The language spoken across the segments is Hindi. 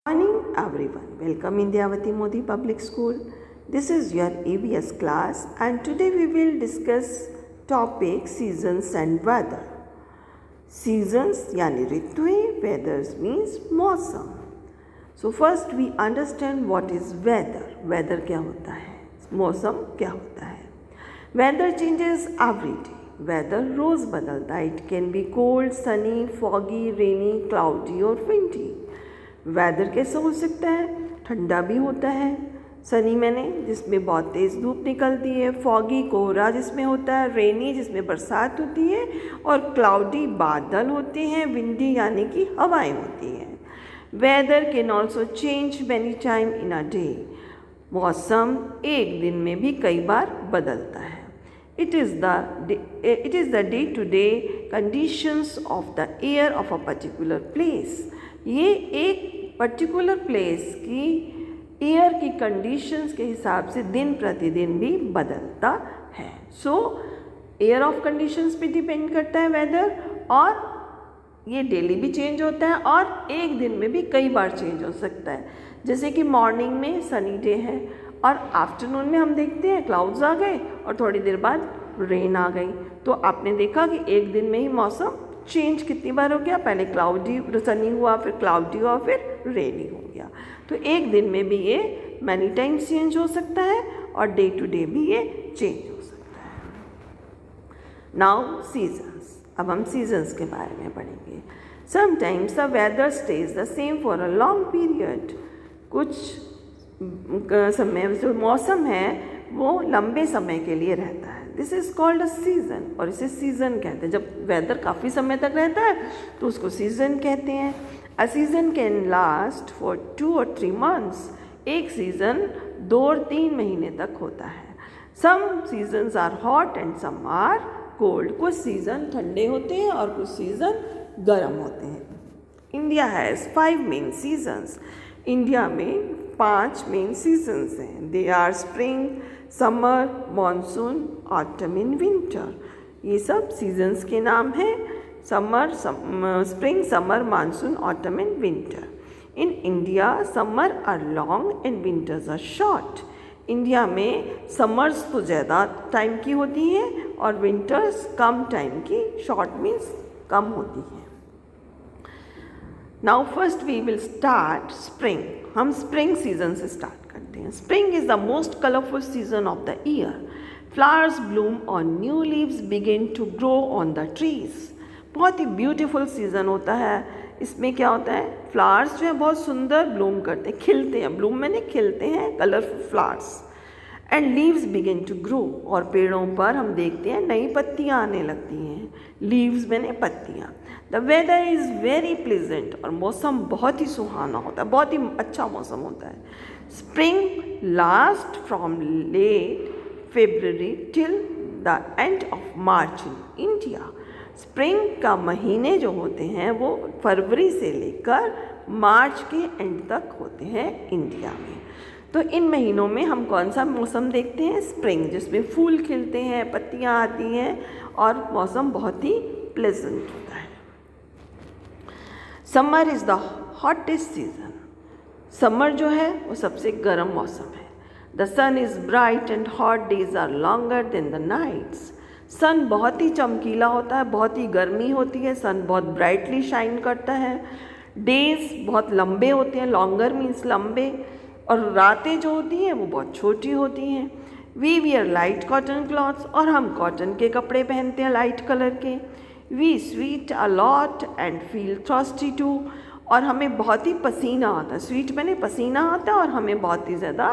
Morning everyone, welcome in Dhyavati Modi Public School. This is your ABS class and today we will discuss topic seasons and weather. Seasons यानी ऋतुएं, weathers means मौसम. So first we understand what is weather. Weather क्या होता है? मौसम क्या होता है? Weather changes every day. Weather रोज बदलता है. It can be cold, sunny, foggy, rainy, cloudy और windy. वेदर कैसा हो सकता है? ठंडा भी होता है, सनी मैंने जिसमें बहुत तेज़ धूप निकलती है, फॉगी कोहरा जिसमें होता है, रेनी जिसमें बरसात होती है और क्लाउडी बादल होते हैं, विंडी यानी कि हवाएं होती हैं. Weather can also change many time in a day. मौसम एक दिन में भी कई बार बदलता है. It is the day to day conditions of the air of a particular place. ये एक पर्टिकुलर प्लेस की एयर की कंडीशंस के हिसाब से दिन प्रतिदिन भी बदलता है. सो एयर ऑफ कंडीशंस पे डिपेंड करता है वेदर, और ये डेली भी चेंज होता है और एक दिन में भी कई बार चेंज हो सकता है. जैसे कि मॉर्निंग में सनी डे है और आफ्टरनून में हम देखते हैं क्लाउड्स आ गए और थोड़ी देर बाद रेन आ गई. तो आपने देखा कि एक दिन में ही मौसम चेंज कितनी बार हो गया. पहले क्लाउडी सनी हुआ, फिर क्लाउडी हुआ, फिर रेनी हो गया. तो एक दिन में भी ये मैनी टाइम्स चेंज हो सकता है और डे टू डे भी ये चेंज हो सकता है. Now seasons. अब हम सीजन्स के बारे में पढ़ेंगे. Sometimes the weather stays the same for a long period. कुछ समय जो मौसम है वो लंबे समय के लिए रहता है. This is called a season, और इसे सीज़न कहते हैं. जब वेदर काफ़ी समय तक रहता है तो उसको सीज़न कहते हैं. A season can last for 2 or 3 months. एक सीज़न 2 और 3 महीने तक होता है. Some seasons are hot and some are cold. कुछ सीज़न ठंडे होते हैं और कुछ सीज़न गर्म होते हैं. India has 5 main seasons. India में 5 मेन सीजन्स हैं. They are spring, summer, monsoon, autumn and winter. ये सब सीजन्स के नाम हैं. Summer, spring, summer, monsoon, autumn and winter. In India summer are long and winters are short. India में समर्स तो ज़्यादा टाइम की होती हैं और विंटर्स कम टाइम की, शॉर्ट मीन्स कम होती हैं. Now first we will start spring. हम स्प्रिंग सीजन से स्टार्ट करते हैं. Spring is the most colourful season of the year. Flowers bloom और new leaves begin to grow on the trees. बहुत ही ब्यूटीफुल सीज़न होता है. इसमें क्या होता है, फ्लावर्स जो है बहुत सुंदर ब्लूम करते हैं, खिलते हैं. ब्लूम मैंने खिलते हैं, colourful flowers. And leaves begin to grow, और पेड़ों पर हम देखते हैं नई पत्तियाँ आने लगती हैं. लीव्स मैंने पत्तियाँ. The weather is very pleasant, और मौसम बहुत ही सुहाना होता है, बहुत ही अच्छा मौसम होता है. Spring last from late February till the end of March in India. Spring का महीने जो होते हैं वो फरवरी से लेकर मार्च के एंड तक होते हैं इंडिया में. तो इन महीनों में हम कौन सा मौसम देखते हैं? स्प्रिंग, जिसमें फूल खिलते हैं, पत्तियां आती हैं और मौसम बहुत ही प्लेजेंट होता है. Summer is the hottest season. Summer जो है वो सबसे गर्म मौसम है. The sun is bright and hot days are longer than the nights. सन बहुत ही चमकीला होता है, बहुत ही गर्मी होती है. सन बहुत ब्राइटली शाइन करता है. डेज बहुत लंबे होते हैं, लॉन्गर मीन्स लंबे, और रातें जो होती हैं वो बहुत छोटी होती हैं. We wear light cotton clothes, और हम कॉटन के कपड़े पहनते हैं लाइट कलर के. We sweat a lot and feel thirsty too, और हमें बहुत ही पसीना आता है. स्वीट मैंने पसीना आता है और हमें बहुत ही ज़्यादा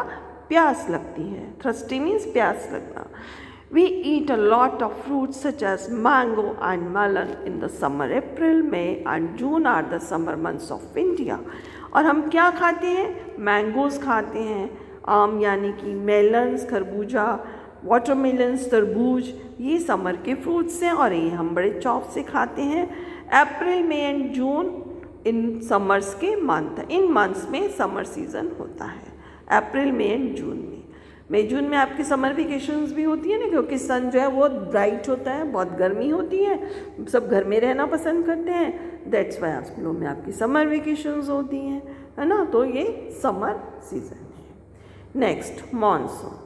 प्यास लगती है. थर्स्टी मीन्स प्यास लगना. We eat a lot of fruits such as mango and melon in the summer. April, May and June are the summer months of India. और हम क्या खाते हैं? मैंगोज़ खाते हैं, आम यानी कि मेलन्स, खरबूजा, वाटरमेलन्स, तरबूज, ये समर के फ्रूट्स हैं और ये हम बड़े चौक से खाते हैं. अप्रैल, May and June in summers के मंथ. इन मंथ्स में समर सीज़न होता है, अप्रैल, मई एंड जून में. मई जून में आपकी समर वेकेशंस भी होती है ना, क्योंकि सन जो है वो ब्राइट होता है, बहुत गर्मी होती है, सब घर में रहना पसंद करते हैं. दैट्स वाई स्कूलों में आपकी समर वेकेशंस होती हैं. है ना, तो ये समर सीजन है। Next monsoon.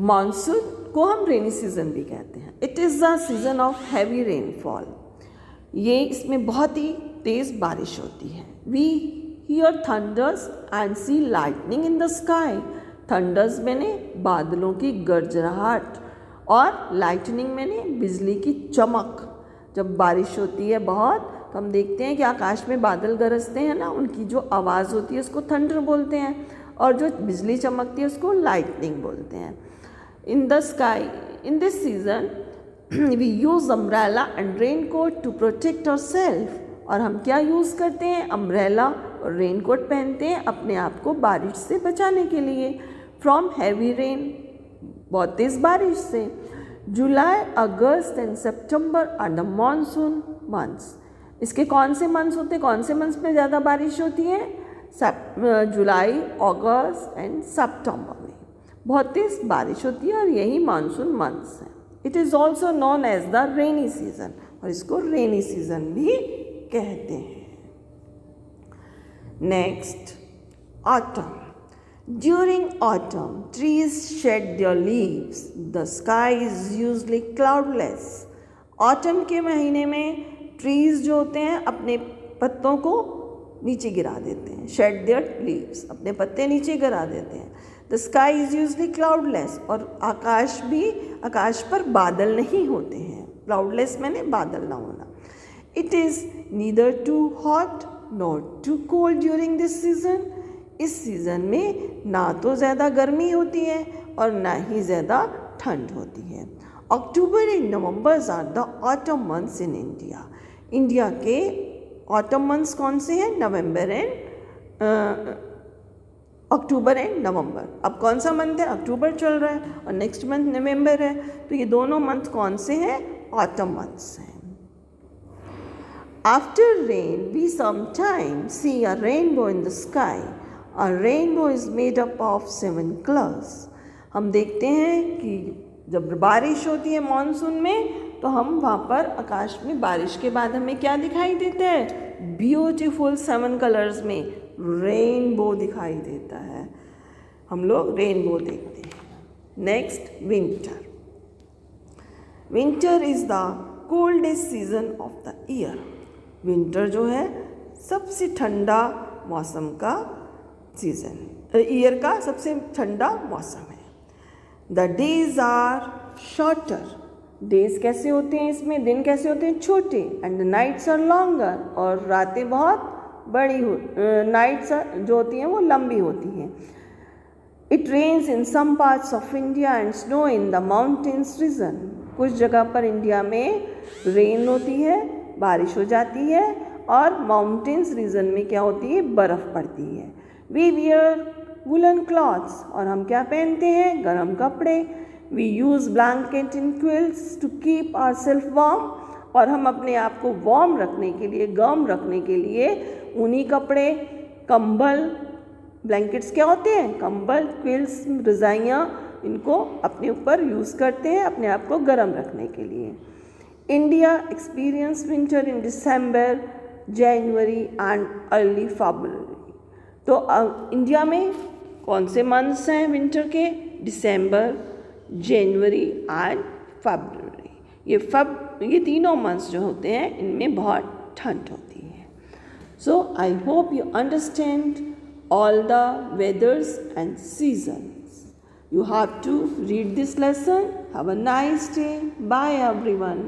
मानसून को हम रेनी सीजन भी कहते हैं। It is the season of heavy rainfall. ये इसमें बहुत ही तेज़ बारिश होती है। We hear thunders and see lightning in the sky. Thunders मैंने बादलों की गरजराहट और लाइटनिंग मैंने बिजली की चमक। जब बारिश होती है बहुत तो हम देखते हैं कि आकाश में बादल गरजते हैं ना, उनकी जो आवाज़ होती है उसको थंडर बोलते हैं, और जो बिजली चमकती है उसको लाइटनिंग बोलते हैं। In the sky in this season we use umbrella and raincoat to protect our self. और हम क्या यूज़ करते हैं? अम्ब्रेला और रेन कोट पहनते हैं अपने आप को बारिश से बचाने के लिए, फ्रॉम हैवी रेन, बहुत तेज़ बारिश से। July, August and September are the monsoon months. इसके कौन से मंथ्स होते हैं? कौन से मंथ्स में ज़्यादा बारिश होती है? जुलाई, अगस्त एंड सितंबर में बहुत तेज़ बारिश होती है, और यही मानसून मंथ्स हैं। It is also known as the rainy season, और इसको रेनी सीजन भी कहते हैं। Next, autumn. During autumn, trees shed their leaves. The sky is usually cloudless. Autumn के महीने में trees जो होते हैं अपने पत्तों को नीचे गिरा देते हैं। Shed their leaves, अपने पत्ते नीचे गिरा देते हैं। The sky is usually cloudless, और आकाश पर बादल नहीं होते हैं। Cloudless मैंने बादल ना होना। It is neither too hot nor too cold during this season. इस सीज़न में ना तो ज़्यादा गर्मी होती है और ना ही ज़्यादा ठंड होती है। October and November are the autumn months in India. India के ऑटम मंथ्स कौन से हैं? November and October and November. अब कौन सा मंथ है? अक्टूबर चल रहा है और नेक्स्ट मंथ नवंबर है, तो ये दोनों मंथ कौन से हैं? ऑटम मंथ्स हैं। After rain we sometimes see a rainbow in the sky. A rainbow is made up of 7 colors. हम देखते हैं कि जब बारिश होती है मानसून में तो हम वहाँ पर आकाश में बारिश के बाद हमें क्या दिखाई देता है? ब्यूटीफुल 7 कलर्स में रेनबो दिखाई देता है। हम लोग रेनबो देखते हैं। Next, winter. Winter is the coldest season of the year. Winter जो है सबसे ठंडा मौसम का सीजन, ईयर का सबसे ठंडा मौसम है। The days are shorter. Days कैसे होते हैं इसमें? दिन कैसे होते हैं? छोटे। And the nights are longer, और रातें बहुत बड़ी नाइट्स जो होती हैं वो लंबी होती हैं। It rains in some parts of India and snow in the mountains region. कुछ जगह पर इंडिया में रेन होती है, बारिश हो जाती है, और माउंटेन्स रीजन में क्या होती है? बर्फ़ पड़ती है। वी वियर वुलन क्लॉथ्स, और हम क्या पहनते हैं? गर्म कपड़े। We use blanket in quilts to keep our self warm, और हम अपने आप को वार्म रखने के लिए, गर्म रखने के लिए ऊनी कपड़े, कंबल, ब्लैंकेट्स क्या होते हैं? कंबल, क्विल्स, रज़ाइयाँ, इनको अपने ऊपर यूज़ करते हैं अपने आप को गर्म रखने के लिए। India experience winter in December, January and early February. तो इंडिया में कौन से मंथ्स हैं विंटर के? December, January and February. ये तीनों मंथ्स जो होते हैं इनमें बहुत ठंड होती है। So I hope you understand all the weathers and seasons. You have to read this lesson. Have a nice day. Bye everyone.